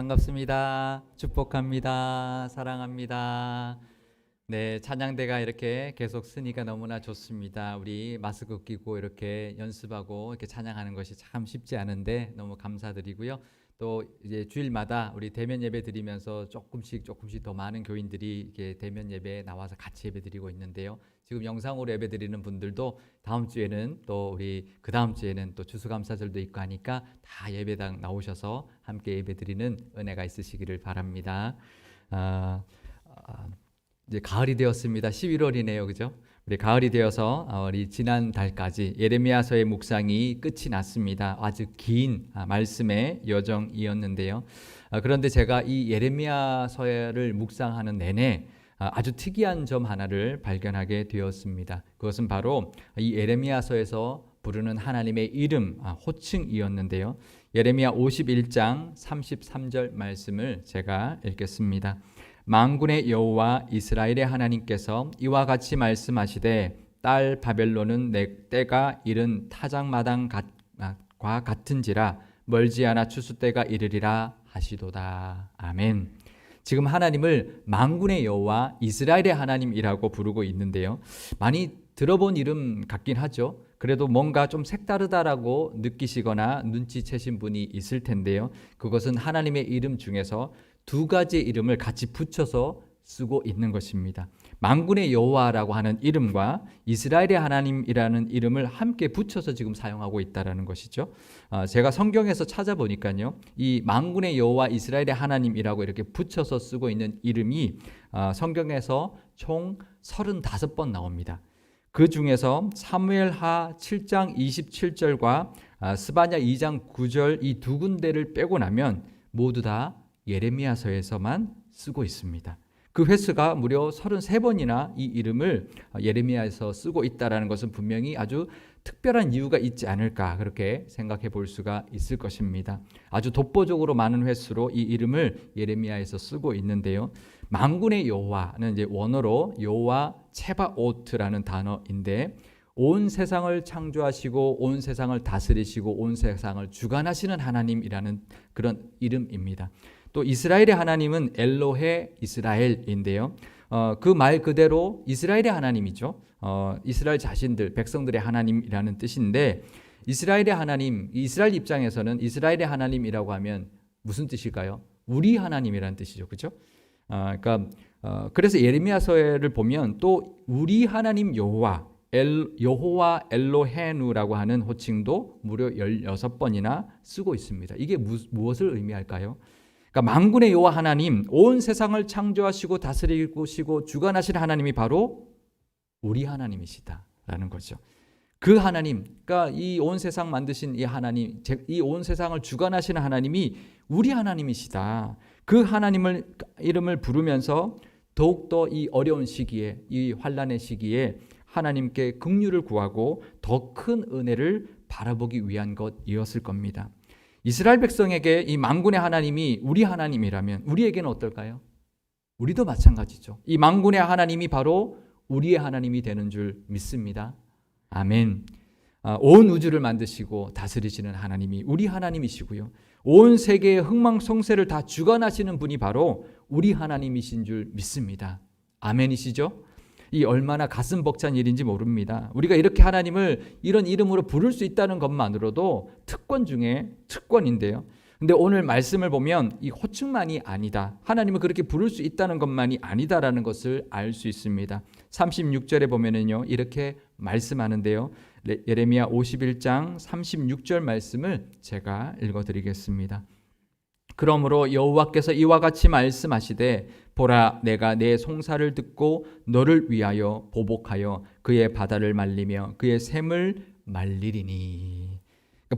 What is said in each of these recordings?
반갑습니다. 축복합니다. 사랑합니다. 네, 찬양대가 이렇게 계속 쓰니까 너무나 좋습니다. 우리 마스크 끼고 이렇게 연습하고 이렇게 찬양하는 것이 참 쉽지 않은데 너무 감사드리고요. 또 이제 주일마다 우리 대면 예배 드리면서 조금씩 더 많은 교인들이 이렇게 대면 예배에 나와서 같이 예배 드리고 있는데요. 지금 영상으로 예배 드리는 분들도 다음 주에는 또 우리 그 다음 주에는 또 추수감사절도 있고 하니까 다 예배당 나오셔서 함께 예배 드리는 은혜가 있으시기를 바랍니다. 이제 가을이 되었습니다. 11월이네요, 그죠? 우리 가을이 되어서 우리 지난 달까지 예레미야서의 묵상이 끝이 났습니다. 아주 긴 말씀의 여정이었는데요. 그런데 제가 이 예레미야서를 묵상하는 내내 아주 특이한 점 하나를 발견하게 되었습니다. 그것은 바로 이 예레미야서에서 부르는 하나님의 이름, 호칭이었는데요. 예레미야 51장 33절 말씀을 제가 읽겠습니다. 만군의 여호와 이스라엘의 하나님께서 이와 같이 말씀하시되 딸 바벨론은 내 때가 이른 타작마당과 같은지라 멀지 않아 추수 때가 이르리라 하시도다. 아멘. 지금 하나님을 만군의 여호와 이스라엘의 하나님이라고 부르고 있는데요. 많이 들어본 이름 같긴 하죠. 그래도 뭔가 좀 색다르다라고 느끼시거나 눈치채신 분이 있을 텐데요. 그것은 하나님의 이름 중에서 두 가지의 이름을 같이 붙여서 쓰고 있는 것입니다. 만군의 여호와라고 하는 이름과 이스라엘의 하나님이라는 이름을 함께 붙여서 지금 사용하고 있다는 것이죠. 제가 성경에서 찾아보니까요, 이 만군의 여호와 이스라엘의 하나님이라고 이렇게 붙여서 쓰고 있는 이름이 성경에서 총 35번 나옵니다. 그 중에서 사무엘하 7장 27절과 스바냐 2장 9절 이 두 군데를 빼고 나면 모두 다 예레미야서에서만 쓰고 있습니다. 그 횟수가 무려 33번이나 이 이름을 예레미야에서 쓰고 있다는 것은 분명히 아주 특별한 이유가 있지 않을까 그렇게 생각해 볼 수가 있을 것입니다. 아주 독보적으로 많은 횟수로 이 이름을 예레미야에서 쓰고 있는데요. 만군의 여호와는 이제 원어로 여호와 체바오트라는 단어인데 온 세상을 창조하시고 온 세상을 다스리시고 온 세상을 주관하시는 하나님이라는 그런 이름입니다. 또 이스라엘의 하나님은 엘로헤 이스라엘인데요. 그 말 그대로 이스라엘의 하나님이죠. 이스라엘 자신들, 백성들의 하나님이라는 뜻인데 이스라엘의 하나님, 이스라엘 입장에서는 이스라엘의 하나님이라고 하면 무슨 뜻일까요? 우리 하나님이라는 뜻이죠. 그렇죠? 그래서 예레미야서를 보면 또 우리 하나님 여호와 엘로헤누라고 하는 호칭도 무려 16번이나 쓰고 있습니다. 이게 무엇을 의미할까요? 그러니까 만군의 여호와 하나님, 온 세상을 창조하시고 다스리시고 주관하시는 하나님이 바로 우리 하나님이시다라는 거죠. 그 하나님, 그러니까 이 온 세상 만드신 이 하나님, 이 온 세상을 주관하시는 하나님이 우리 하나님이시다. 그 하나님을 이름을 부르면서 더욱더 이 어려운 시기에, 이 환난의 시기에 하나님께 긍휼을 구하고 더 큰 은혜를 바라보기 위한 것이었을 겁니다. 이스라엘 백성에게 이 만군의 하나님이 우리 하나님이라면 우리에게는 어떨까요? 우리도 마찬가지죠. 이 만군의 하나님이 바로 우리의 하나님이 되는 줄 믿습니다. 아멘. 온 우주를 만드시고 다스리시는 하나님이 우리 하나님이시고요. 온 세계의 흥망성쇠를 다 주관하시는 분이 바로 우리 하나님이신 줄 믿습니다. 아멘이시죠? 이 얼마나 가슴 벅찬 일인지 모릅니다. 우리가 이렇게 하나님을 이런 이름으로 부를 수 있다는 것만으로도 특권 중에 특권인데요. 근데 오늘 말씀을 보면 이 호칭만이 아니다. 하나님을 그렇게 부를 수 있다는 것만이 아니다라는 것을 알 수 있습니다. 36절에 보면은요, 이렇게 말씀하는데요. 예레미야 51장 36절 말씀을 제가 읽어드리겠습니다. 그러므로 여호와께서 이와 같이 말씀하시되 보라 내가 내 송사를 듣고 너를 위하여 보복하여 그의 바다를 말리며 그의 샘을 말리리니.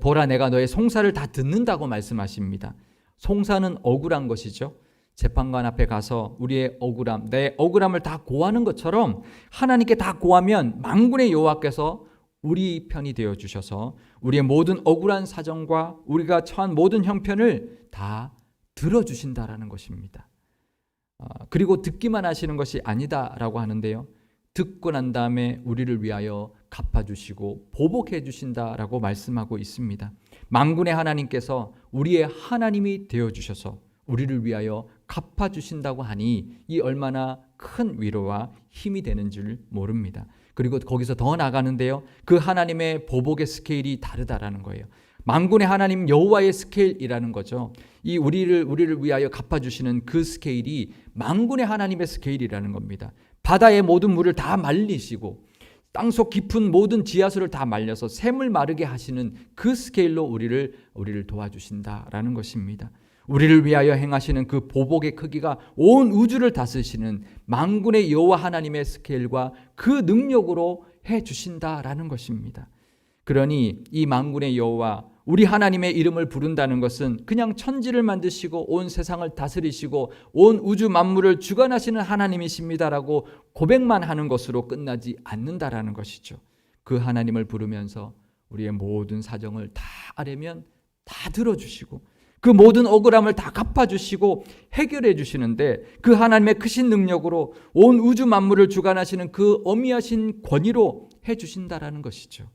보라 내가 너의 송사를 다 듣는다고 말씀하십니다. 송사는 억울한 것이죠. 재판관 앞에 가서 우리의 억울함, 내 억울함을 다 고하는 것처럼 하나님께 다 고하면 만군의 여호와께서 우리 편이 되어 주셔서 우리의 모든 억울한 사정과 우리가 처한 모든 형편을 다 들어주신다라는 것입니다. 그리고 듣기만 하시는 것이 아니다라고 하는데요. 듣고 난 다음에 우리를 위하여 갚아주시고 보복해 주신다라고 말씀하고 있습니다. 만군의 하나님께서 우리의 하나님이 되어주셔서 우리를 위하여 갚아주신다고 하니 이 얼마나 큰 위로와 힘이 되는 줄 모릅니다. 그리고 거기서 더 나가는데요, 그 하나님의 보복의 스케일이 다르다라는 거예요. 만군의 하나님 여호와의 스케일이라는 거죠. 이 우리를 위하여 갚아주시는 그 스케일이 만군의 하나님의 스케일이라는 겁니다. 바다의 모든 물을 다 말리시고 땅속 깊은 모든 지하수를 다 말려서 샘을 마르게 하시는 그 스케일로 우리를 도와주신다라는 것입니다. 우리를 위하여 행하시는 그 보복의 크기가 온 우주를 다스리시는 만군의 여호와 하나님의 스케일과 그 능력으로 해주신다라는 것입니다. 그러니 이 만군의 여호와 우리 하나님의 이름을 부른다는 것은 그냥 천지를 만드시고 온 세상을 다스리시고 온 우주 만물을 주관하시는 하나님이십니다라고 고백만 하는 것으로 끝나지 않는다라는 것이죠. 그 하나님을 부르면서 우리의 모든 사정을 다 아뢰면 다 들어주시고 그 모든 억울함을 다 갚아주시고 해결해 주시는데, 그 하나님의 크신 능력으로 온 우주 만물을 주관하시는 그 어미하신 권위로 해주신다라는 것이죠.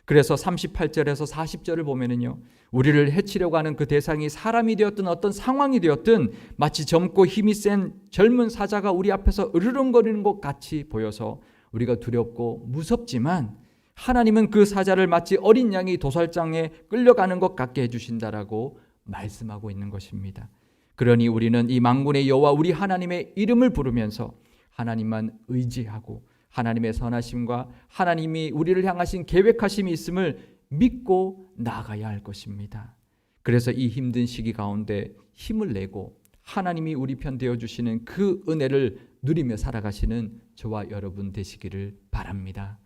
그래서 38절에서 40절을 보면은요, 우리를 해치려고 하는 그 대상이 사람이 되었든 어떤 상황이 되었든 마치 젊고 힘이 센 젊은 사자가 우리 앞에서 으르렁거리는 것 같이 보여서 우리가 두렵고 무섭지만, 하나님은 그 사자를 마치 어린 양이 도살장에 끌려가는 것 같게 해주신다라고 말씀하고 있는 것입니다. 그러니 우리는 이 만군의 여호와 우리 하나님의 이름을 부르면서 하나님만 의지하고 하나님의 선하심과 하나님이 우리를 향하신 계획하심이 있음을 믿고 나아가야 할 것입니다. 그래서 이 힘든 시기 가운데 힘을 내고 하나님이 우리 편 되어주시는 그 은혜를 누리며 살아가시는 저와 여러분 되시기를 바랍니다.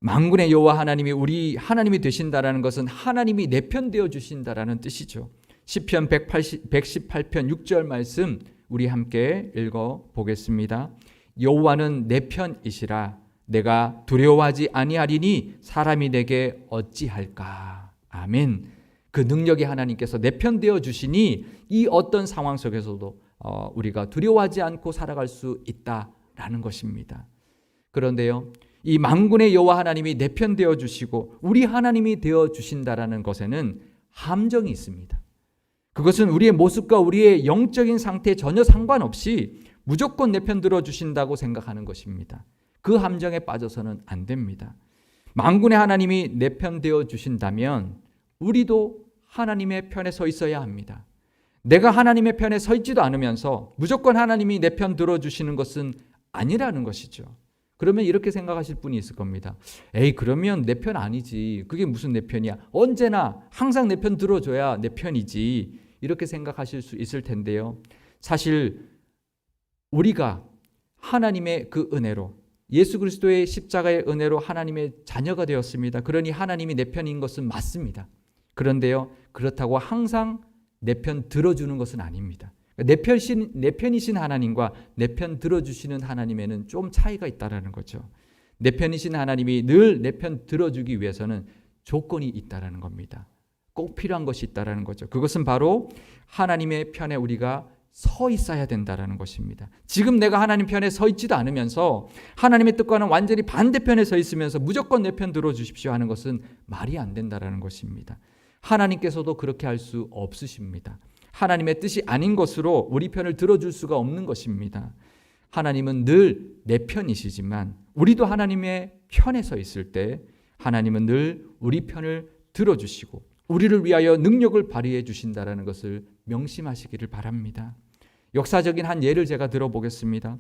만군의 여호와 하나님이 우리 하나님이 되신다라는 것은 하나님이 내 편 되어 주신다라는 뜻이죠. 시편 118편 6절 말씀 우리 함께 읽어 보겠습니다. 여호와는 내 편이시라. 내가 두려워하지 아니하리니 사람이 내게 어찌할까. 아멘. 그 능력의 하나님께서 내 편 되어 주시니 이 어떤 상황 속에서도 우리가 두려워하지 않고 살아갈 수 있다라는 것입니다. 그런데요, 이 만군의 여호와 하나님이 내 편 되어 주시고 우리 하나님이 되어 주신다라는 것에는 함정이 있습니다. 그것은 우리의 모습과 우리의 영적인 상태에 전혀 상관없이 무조건 내 편 들어 주신다고 생각하는 것입니다. 그 함정에 빠져서는 안 됩니다. 만군의 하나님이 내 편 되어 주신다면 우리도 하나님의 편에 서 있어야 합니다. 내가 하나님의 편에 서 있지도 않으면서 무조건 하나님이 내 편 들어 주시는 것은 아니라는 것이죠. 그러면 이렇게 생각하실 분이 있을 겁니다. 에이, 그러면 내 편 아니지. 그게 무슨 내 편이야. 언제나 항상 내 편 들어줘야 내 편이지. 이렇게 생각하실 수 있을 텐데요. 사실 우리가 하나님의 그 은혜로, 예수 그리스도의 십자가의 은혜로 하나님의 자녀가 되었습니다. 그러니 하나님이 내 편인 것은 맞습니다. 그런데요, 그렇다고 항상 내 편 들어주는 것은 아닙니다. 내 편이신 하나님과 내 편 들어주시는 하나님에는 좀 차이가 있다라는 거죠. 내 편이신 하나님이 늘 내 편 들어주기 위해서는 조건이 있다라는 겁니다. 꼭 필요한 것이 있다라는 거죠. 그것은 바로 하나님의 편에 우리가 서 있어야 된다라는 것입니다. 지금 내가 하나님 편에 서 있지도 않으면서 하나님의 뜻과는 완전히 반대편에 서 있으면서 무조건 내 편 들어주십시오 하는 것은 말이 안 된다라는 것입니다. 하나님께서도 그렇게 할 수 없으십니다. 하나님의 뜻이 아닌 것으로 우리 편을 들어줄 수가 없는 것입니다. 하나님은 늘 내 편이시지만 우리도 하나님의 편에 서 있을 때 하나님은 늘 우리 편을 들어주시고 우리를 위하여 능력을 발휘해 주신다는 것을 명심하시기를 바랍니다. 역사적인 한 예를 제가 들어보겠습니다.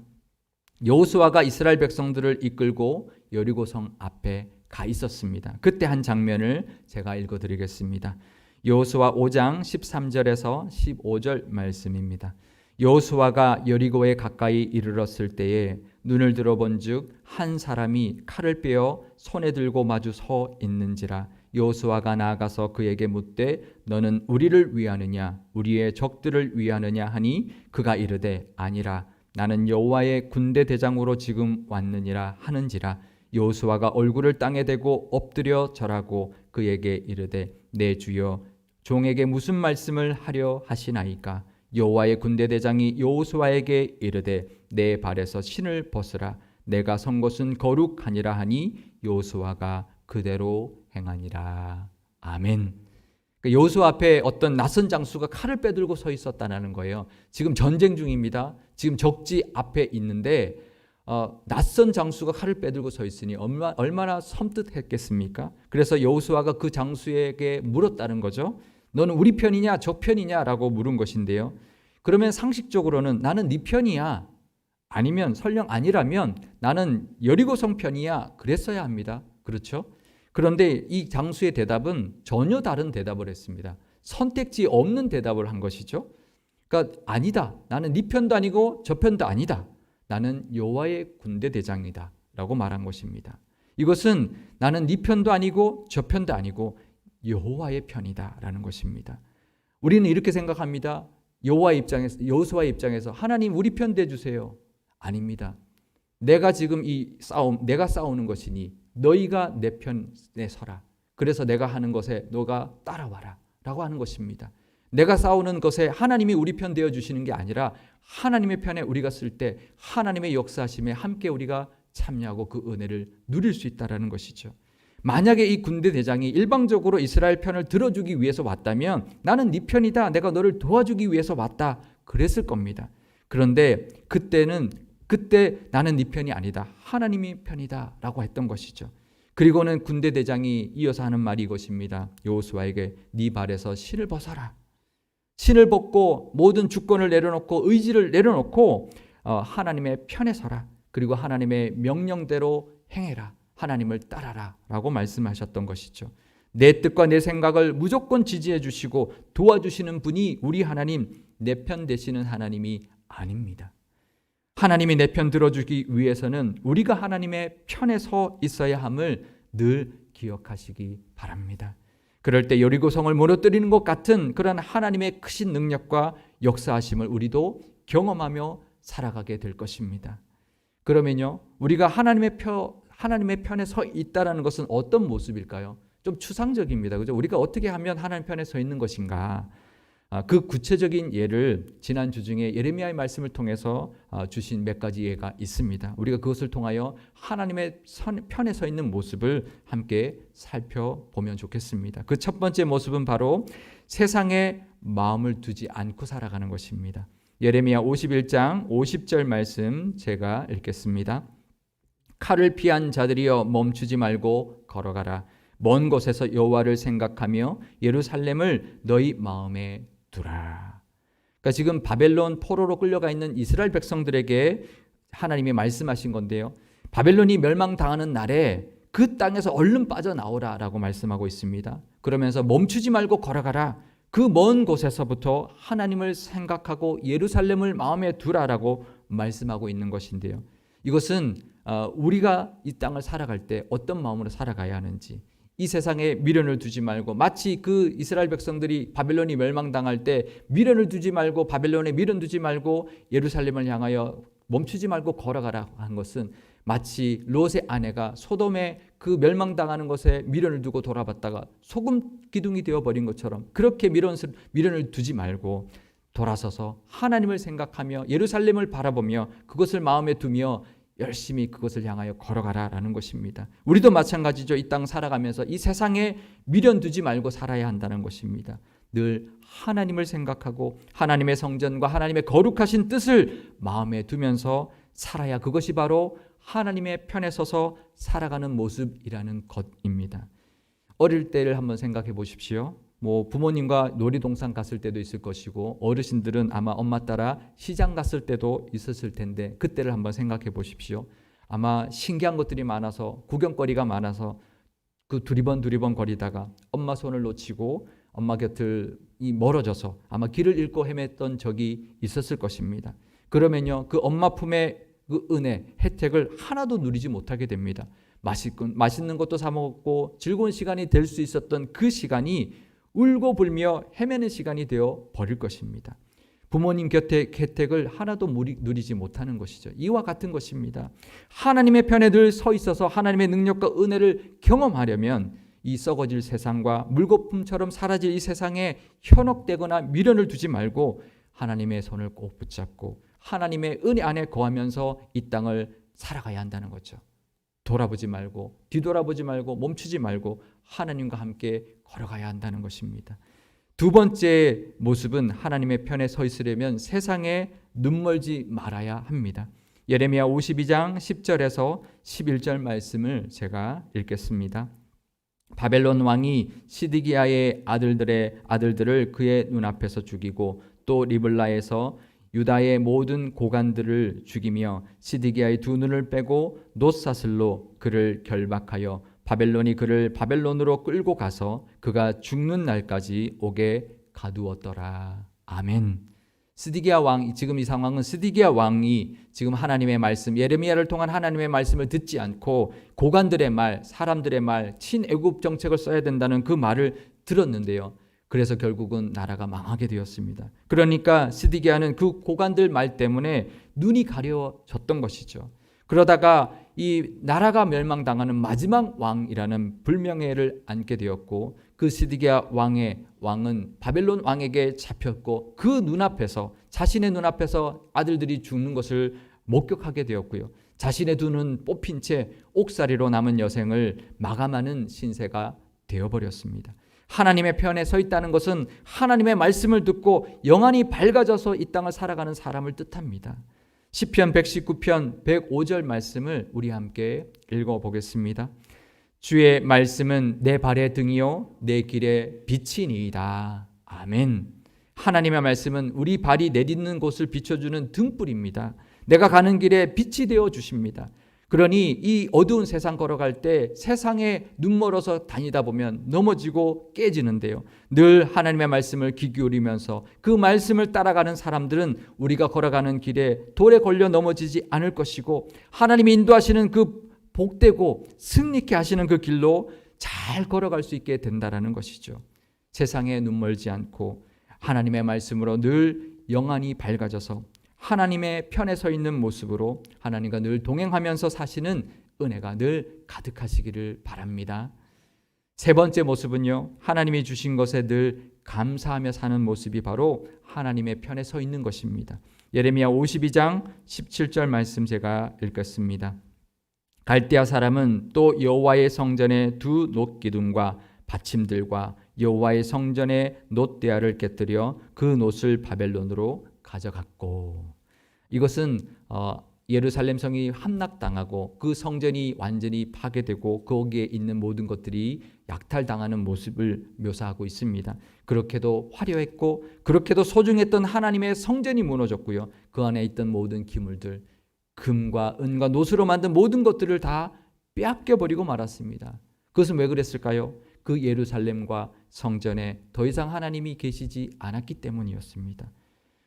여호수아가 이스라엘 백성들을 이끌고 여리고성 앞에 가 있었습니다. 그때 한 장면을 제가 읽어드리겠습니다. 여호수아 5장 13절에서 15절 말씀입니다. 여호수아가 여리고에 가까이 이르렀을 때에 눈을 들어본즉 한 사람이 칼을 빼어 손에 들고 마주 서 있는지라. 여호수아가 나아가서 그에게 묻되 너는 우리를 위하느냐 우리의 적들을 위하느냐 하니 그가 이르되 아니라 나는 여호와의 군대 대장으로 지금 왔느니라 하는지라. 여호수아가 얼굴을 땅에 대고 엎드려 절하고 그에게 이르되 내 주여 종에게 무슨 말씀을 하려 하시나이까. 여호와의 군대 대장이 여호수아에게 이르되 내 발에서 신을 벗으라. 내가 선 곳은 거룩하니라 하니 여호수아가 그대로 행하니라. 아멘. 여호수아 앞에 어떤 낯선 장수가 칼을 빼들고 서 있었다는 거예요. 지금 전쟁 중입니다. 지금 적지 앞에 있는데 낯선 장수가 칼을 빼들고 서 있으니 얼마나 섬뜩했겠습니까? 그래서 여호수아가 그 장수에게 물었다는 거죠. 너는 우리 편이냐 저 편이냐라고 물은 것인데요. 그러면 상식적으로는 나는 네 편이야, 아니면 설령 아니라면 나는 여리고성 편이야, 그랬어야 합니다. 그렇죠? 그런데 이 장수의 대답은 전혀 다른 대답을 했습니다. 선택지 없는 대답을 한 것이죠. 그러니까 아니다, 나는 네 편도 아니고 저 편도 아니다, 나는 여호와의 군대 대장이다 라고 말한 것입니다. 이것은 나는 네 편도 아니고 저 편도 아니고 여호와의 편이다 라는 것입니다. 우리는 이렇게 생각합니다. 여호수아의 입장에서 하나님 우리 편 대주세요. 아닙니다. 내가 지금 내가 싸우는 것이니 너희가 내 편에 서라. 그래서 내가 하는 것에 너가 따라와라 라고 하는 것입니다. 내가 싸우는 것에 하나님이 우리 편 되어 주시는 게 아니라 하나님의 편에 우리가 쓸 때 하나님의 역사하심에 함께 우리가 참여하고 그 은혜를 누릴 수 있다는 것이죠. 만약에 이 군대 대장이 일방적으로 이스라엘 편을 들어주기 위해서 왔다면 나는 네 편이다, 내가 너를 도와주기 위해서 왔다, 그랬을 겁니다. 그런데 그때 나는 네 편이 아니다, 하나님이 편이다 라고 했던 것이죠. 그리고는 군대 대장이 이어서 하는 말이 이것입니다. 여호수아에게 네 발에서 신을 벗어라. 신을 벗고 모든 주권을 내려놓고 의지를 내려놓고 하나님의 편에 서라. 그리고 하나님의 명령대로 행해라. 하나님을 따라라 라고 말씀하셨던 것이죠. 내 뜻과 내 생각을 무조건 지지해 주시고 도와주시는 분이 우리 하나님, 내 편 되시는 하나님이 아닙니다. 하나님이 내 편 들어주기 위해서는 우리가 하나님의 편에 서 있어야 함을 늘 기억하시기 바랍니다. 그럴 때 여리고성을 무너뜨리는 것 같은 그런 하나님의 크신 능력과 역사하심을 우리도 경험하며 살아가게 될 것입니다. 그러면요, 우리가 하나님의 편에 서 있다라는 것은 어떤 모습일까요? 좀 추상적입니다. 그죠? 우리가 어떻게 하면 하나님 편에 서 있는 것인가? 그 구체적인 예를 지난주 중에 예레미야의 말씀을 통해서 주신 몇 가지 예가 있습니다. 우리가 그것을 통하여 하나님의 편에 서 있는 모습을 함께 살펴보면 좋겠습니다. 그 첫 번째 모습은 바로 세상에 마음을 두지 않고 살아가는 것입니다. 예레미야 51장 50절 말씀 제가 읽겠습니다. 칼을 피한 자들이여 멈추지 말고 걸어가라. 먼 곳에서 여호와를 생각하며 예루살렘을 너희 마음에 두라. 그러니까 지금 바벨론 포로로 끌려가 있는 이스라엘 백성들에게 하나님이 말씀하신 건데요. 바벨론이 멸망당하는 날에 그 땅에서 얼른 빠져나오라 라고 말씀하고 있습니다. 그러면서 멈추지 말고 걸어가라. 그 먼 곳에서부터 하나님을 생각하고 예루살렘을 마음에 두라라고 말씀하고 있는 것인데요. 이것은 우리가 이 땅을 살아갈 때 어떤 마음으로 살아가야 하는지, 이 세상에 미련을 두지 말고, 마치 그 이스라엘 백성들이 바벨론이 멸망당할 때 미련을 두지 말고, 바벨론에 미련 두지 말고 예루살렘을 향하여 멈추지 말고 걸어가라 한 것은 마치 롯의 아내가 소돔에 그 멸망당하는 것에 미련을 두고 돌아봤다가 소금 기둥이 되어버린 것처럼, 그렇게 미련을 두지 말고 돌아서서 하나님을 생각하며 예루살렘을 바라보며 그것을 마음에 두며 열심히 그것을 향하여 걸어가라라는 것입니다. 우리도 마찬가지죠. 이 땅 살아가면서 이 세상에 미련 두지 말고 살아야 한다는 것입니다. 늘 하나님을 생각하고 하나님의 성전과 하나님의 거룩하신 뜻을 마음에 두면서 살아야 그것이 바로 하나님의 편에 서서 살아가는 모습이라는 것입니다. 어릴 때를 한번 생각해 보십시오. 부모님과 놀이동산 갔을 때도 있을 것이고, 어르신들은 아마 엄마 따라 시장 갔을 때도 있었을 텐데, 그때를 한번 생각해 보십시오. 아마 신기한 것들이 많아서, 구경거리가 많아서 그 두리번 거리다가 엄마 손을 놓치고 엄마 곁을 멀어져서 아마 길을 잃고 헤맸던 적이 있었을 것입니다. 그러면요, 그 엄마 품의 그 은혜, 혜택을 하나도 누리지 못하게 됩니다. 맛있는 것도 사 먹고 즐거운 시간이 될 수 있었던 그 시간이 울고 불며 헤매는 시간이 되어 버릴 것입니다. 부모님 곁에 혜택을 하나도 누리지 못하는 것이죠. 이와 같은 것입니다. 하나님의 편에 늘 서 있어서 하나님의 능력과 은혜를 경험하려면 이 썩어질 세상과 물거품처럼 사라질 이 세상에 현혹되거나 미련을 두지 말고 하나님의 손을 꼭 붙잡고 하나님의 은혜 안에 거하면서 이 땅을 살아가야 한다는 거죠. 돌아보지 말고, 뒤돌아보지 말고, 멈추지 말고 하나님과 함께 걸어가야 한다는 것입니다. 두 번째 모습은 하나님의 편에 서 있으려면 세상에 눈멀지 말아야 합니다. 예레미야 52장 10절에서 11절 말씀을 제가 읽겠습니다. 바벨론 왕이 시드기야의 아들들을 그의 눈앞에서 죽이고 또 리블라에서 유다의 모든 고관들을 죽이며 시드기야의 두 눈을 빼고 놋사슬로 그를 결박하여 바벨론이 그를 바벨론으로 끌고 가서 그가 죽는 날까지 옥에 가두었더라. 아멘. 스디기야 왕, 지금 이 상황은 스디기야 왕이 지금 하나님의 말씀, 예레미야를 통한 하나님의 말씀을 듣지 않고 고관들의 말, 사람들의 말, 친애굽 정책을 써야 된다는 그 말을 들었는데요. 그래서 결국은 나라가 망하게 되었습니다. 그러니까 스디기야는 그 고관들 말 때문에 눈이 가려졌던 것이죠. 그러다가 이 나라가 멸망당하는 마지막 왕이라는 불명예를 안게 되었고, 그 시드기야 왕은 바벨론 왕에게 잡혔고 그 눈앞에서, 자신의 눈앞에서 아들들이 죽는 것을 목격하게 되었고요. 자신의 두 눈 뽑힌 채 옥살이로 남은 여생을 마감하는 신세가 되어버렸습니다. 하나님의 편에 서 있다는 것은 하나님의 말씀을 듣고 영안이 밝아져서 이 땅을 살아가는 사람을 뜻합니다. 시편 119편 105절 말씀을 우리 함께 읽어보겠습니다. 주의 말씀은 내 발의 등이요 내 길의 빛이니이다. 아멘. 하나님의 말씀은 우리 발이 내딛는 곳을 비춰주는 등불입니다. 내가 가는 길에 빛이 되어 주십니다. 그러니 이 어두운 세상 걸어갈 때 세상에 눈멀어서 다니다 보면 넘어지고 깨지는데요. 늘 하나님의 말씀을 귀 기울이면서 그 말씀을 따라가는 사람들은 우리가 걸어가는 길에 돌에 걸려 넘어지지 않을 것이고, 하나님이 인도하시는 그 복되고 승리케 하시는 그 길로 잘 걸어갈 수 있게 된다라는 것이죠. 세상에 눈멀지 않고 하나님의 말씀으로 늘 영안이 밝아져서 하나님의 편에 서 있는 모습으로 하나님과 늘 동행하면서 사시는 은혜가 늘 가득하시기를 바랍니다. 세 번째 모습은요, 하나님이 주신 것에 늘 감사하며 사는 모습이 바로 하나님의 편에 서 있는 것입니다. 예레미야 52장 17절 말씀 제가 읽겠습니다. 갈대아 사람은 또 여호와의 성전에 두 놋기둥과 받침들과 여호와의 성전에 놋대야를 깨뜨려 그 놋을 바벨론으로 가져갔고, 이것은 예루살렘 성이 함락당하고 그 성전이 완전히 파괴되고 거기에 있는 모든 것들이 약탈당하는 모습을 묘사하고 있습니다. 그렇게도 화려했고 그렇게도 소중했던 하나님의 성전이 무너졌고요. 그 안에 있던 모든 기물들, 금과 은과 놋으로 만든 모든 것들을 다 빼앗겨버리고 말았습니다. 그것은 왜 그랬을까요? 그 예루살렘과 성전에 더 이상 하나님이 계시지 않았기 때문이었습니다.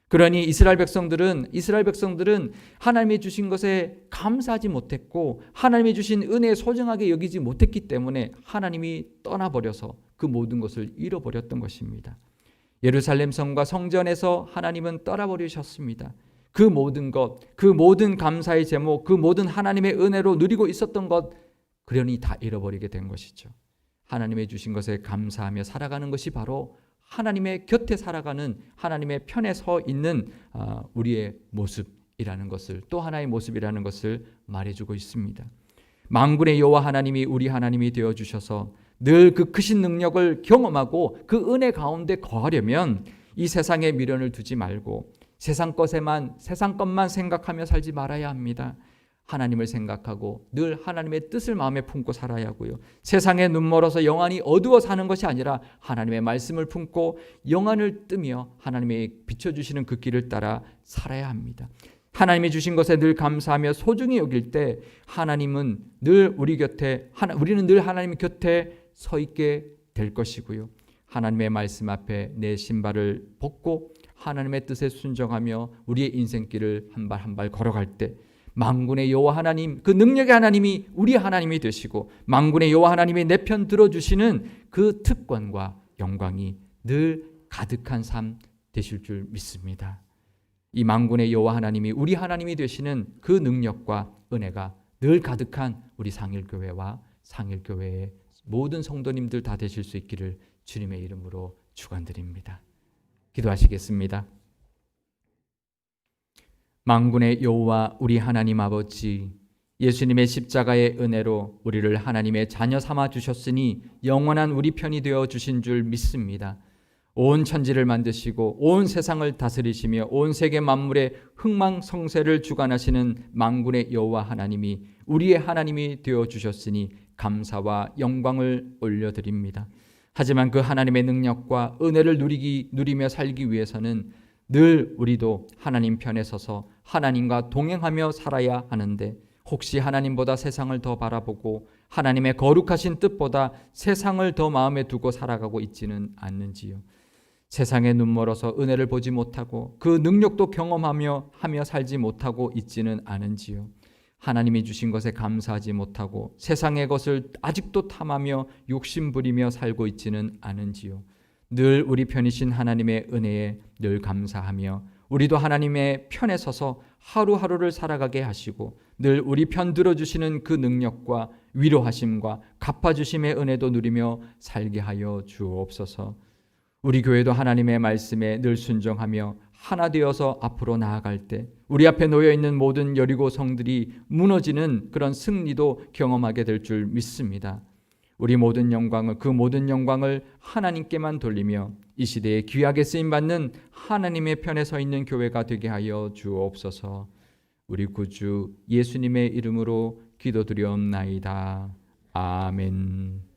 그러니 이스라엘 백성들은 하나님이 주신 것에 감사하지 못했고 하나님이 주신 은혜에 소중하게 여기지 못했기 때문에 하나님이 떠나버려서 그 모든 것을 잃어버렸던 것입니다. 예루살렘 성과 성전에서 하나님은 떠나버리셨습니다. 그 모든 것, 그 모든 감사의 제목, 그 모든 하나님의 은혜로 누리고 있었던 것, 그러니 다 잃어버리게 된 것이죠. 하나님의 주신 것에 감사하며 살아가는 것이 바로 하나님의 곁에 살아가는, 하나님의 편에 서 있는 우리의 모습이라는 것을, 또 하나의 모습이라는 것을 말해주고 있습니다. 만군의 여호와 하나님이 우리 하나님이 되어주셔서 늘 그 크신 능력을 경험하고 그 은혜 가운데 거하려면 이 세상에 미련을 두지 말고 세상 것만 생각하며 살지 말아야 합니다. 하나님을 생각하고 늘 하나님의 뜻을 마음에 품고 살아야 하고요. 세상에 눈멀어서 영안이 어두워 사는 것이 아니라 하나님의 말씀을 품고 영안을 뜨며 하나님의 비춰주시는 그 길을 따라 살아야 합니다. 하나님이 주신 것에 늘 감사하며 소중히 여길 때 하나님은 늘 우리는 늘 하나님 곁에 서 있게 될 것이고요. 하나님의 말씀 앞에 내 신발을 벗고 하나님의 뜻에 순종하며 우리의 인생길을 한 발 한 발 걸어갈 때 만군의 여호와 하나님, 그 능력의 하나님이 우리 하나님이 되시고 만군의 여호와 하나님이 내 편 들어주시는 그 특권과 영광이 늘 가득한 삶 되실 줄 믿습니다. 이 만군의 여호와 하나님이 우리 하나님이 되시는 그 능력과 은혜가 늘 가득한 우리 상일교회와 상일교회의 모든 성도님들 다 되실 수 있기를 주님의 이름으로 축원드립니다. 기도하시겠습니다. 만군의 여호와 우리 하나님 아버지, 예수님의 십자가의 은혜로 우리를 하나님의 자녀 삼아 주셨으니 영원한 우리 편이 되어 주신 줄 믿습니다. 온 천지를 만드시고 온 세상을 다스리시며 온 세계 만물의 흥망성쇠를 주관하시는 만군의 여호와 하나님이 우리의 하나님이 되어 주셨으니 감사와 영광을 올려드립니다. 하지만 그 하나님의 능력과 은혜를 누리며 살기 위해서는 늘 우리도 하나님 편에 서서 하나님과 동행하며 살아야 하는데, 혹시 하나님보다 세상을 더 바라보고 하나님의 거룩하신 뜻보다 세상을 더 마음에 두고 살아가고 있지는 않는지요? 세상에 눈멀어서 은혜를 보지 못하고 그 능력도 경험하며 살지 못하고 있지는 않은지요? 하나님이 주신 것에 감사하지 못하고 세상의 것을 아직도 탐하며 욕심부리며 살고 있지는 않은지요? 늘 우리 편이신 하나님의 은혜에 늘 감사하며 우리도 하나님의 편에 서서 하루하루를 살아가게 하시고 늘 우리 편 들어주시는 그 능력과 위로하심과 갚아주심의 은혜도 누리며 살게 하여 주옵소서. 우리 교회도 하나님의 말씀에 늘 순종하며 하나 되어서 앞으로 나아갈 때 우리 앞에 놓여있는 모든 여리고 성들이 무너지는 그런 승리도 경험하게 될 줄 믿습니다. 우리 모든 영광을, 그 모든 영광을 하나님께만 돌리며 이 시대에 귀하게 쓰임받는 하나님의 편에 서 있는 교회가 되게 하여 주옵소서. 우리 구주 예수님의 이름으로 기도드리옵나이다. 아멘.